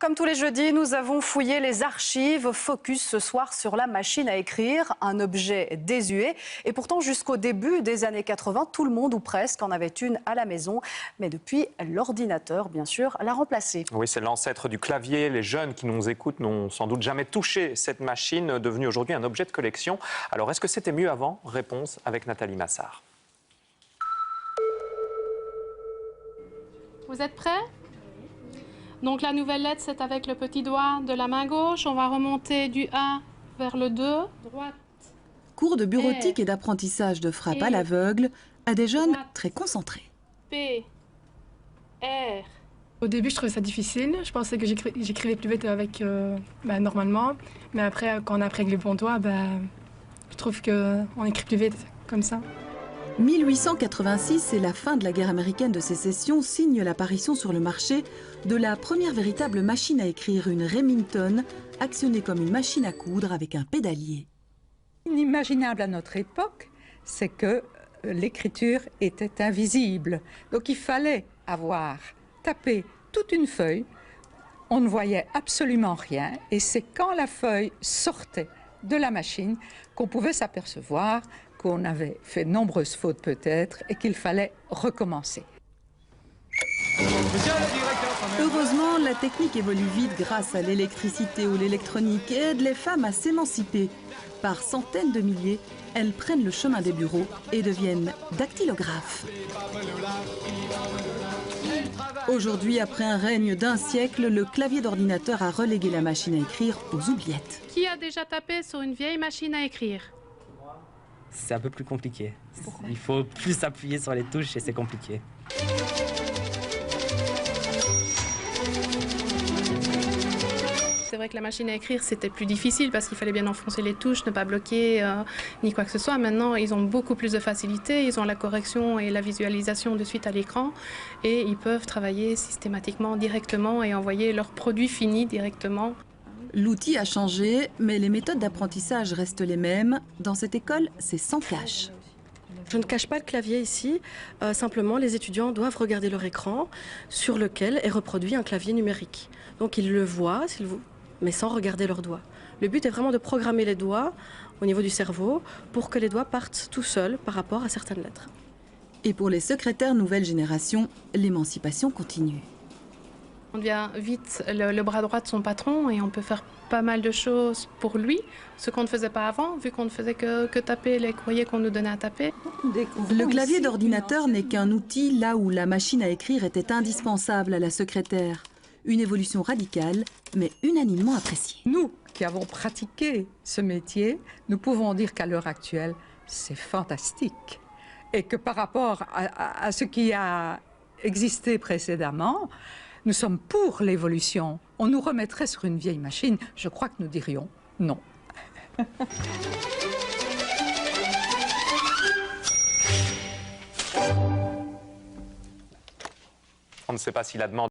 Comme tous les jeudis, nous avons fouillé les archives. Focus ce soir sur la machine à écrire, un objet désuet. Et pourtant, jusqu'au début des années 80, tout le monde ou presque en avait une à la maison. Mais depuis, l'ordinateur, bien sûr, l'a remplacée. Oui, c'est l'ancêtre du clavier. Les jeunes qui nous écoutent n'ont sans doute jamais touché cette machine, devenue aujourd'hui un objet de collection. Alors, est-ce que c'était mieux avant? Réponse avec Nathalie Massard. Vous êtes prêts? Donc la nouvelle lettre, c'est avec le petit doigt de la main gauche. On va remonter du 1 vers le 2. Droite. Cours de bureautique et d'apprentissage de frappe à l'aveugle à des jeunes droite. très concentrés. P. R. Au début, je trouvais ça difficile. Je pensais que j'écrivais plus vite avec normalement. Mais après, quand on apprend avec les bons doigts, je trouve qu'on écrit plus vite comme ça. 1886 et la fin de la guerre américaine de sécession signe l'apparition sur le marché de la première véritable machine à écrire, une Remington, actionnée comme une machine à coudre avec un pédalier. Inimaginable à notre époque, c'est que l'écriture était invisible. Donc il fallait avoir tapé toute une feuille, on ne voyait absolument rien, et c'est quand la feuille sortait de la machine qu'on pouvait s'apercevoir qu'on avait fait de nombreuses fautes peut-être et qu'il fallait recommencer. Heureusement, la technique évolue vite grâce à l'électricité ou l'électronique et aide les femmes à s'émanciper. Par centaines de milliers, elles prennent le chemin des bureaux et deviennent dactylographes. Aujourd'hui, après un règne d'un siècle, le clavier d'ordinateur a relégué la machine à écrire aux oubliettes. Qui a déjà tapé sur une vieille machine à écrire? C'est un peu plus compliqué. Il faut plus appuyer sur les touches et c'est compliqué. C'est vrai que la machine à écrire, c'était plus difficile parce qu'il fallait bien enfoncer les touches, ne pas bloquer, ni quoi que ce soit. Maintenant, ils ont beaucoup plus de facilité. Ils ont la correction et la visualisation de suite à l'écran. Et ils peuvent travailler systématiquement, directement et envoyer leurs produits finis directement. L'outil a changé, mais les méthodes d'apprentissage restent les mêmes. Dans cette école, c'est sans cache. Je ne cache pas le clavier ici, simplement les étudiants doivent regarder leur écran sur lequel est reproduit un clavier numérique. Donc ils le voient, mais sans regarder leurs doigts. Le but est vraiment de programmer les doigts au niveau du cerveau pour que les doigts partent tout seuls par rapport à certaines lettres. Et pour les secrétaires nouvelle génération, l'émancipation continue. On devient vite le bras droit de son patron et on peut faire pas mal de choses pour lui, ce qu'on ne faisait pas avant, vu qu'on ne faisait que taper les courriers qu'on nous donnait à taper. Le clavier d'ordinateur n'est qu'un outil là où la machine à écrire était indispensable à la secrétaire. Une évolution radicale, mais unanimement appréciée. Nous qui avons pratiqué ce métier, nous pouvons dire qu'à l'heure actuelle, c'est fantastique. Et que par rapport à ce qui a existé précédemment, nous sommes pour l'évolution. On nous remettrait sur une vieille machine, je crois que nous dirions non. On ne sait pas si la demande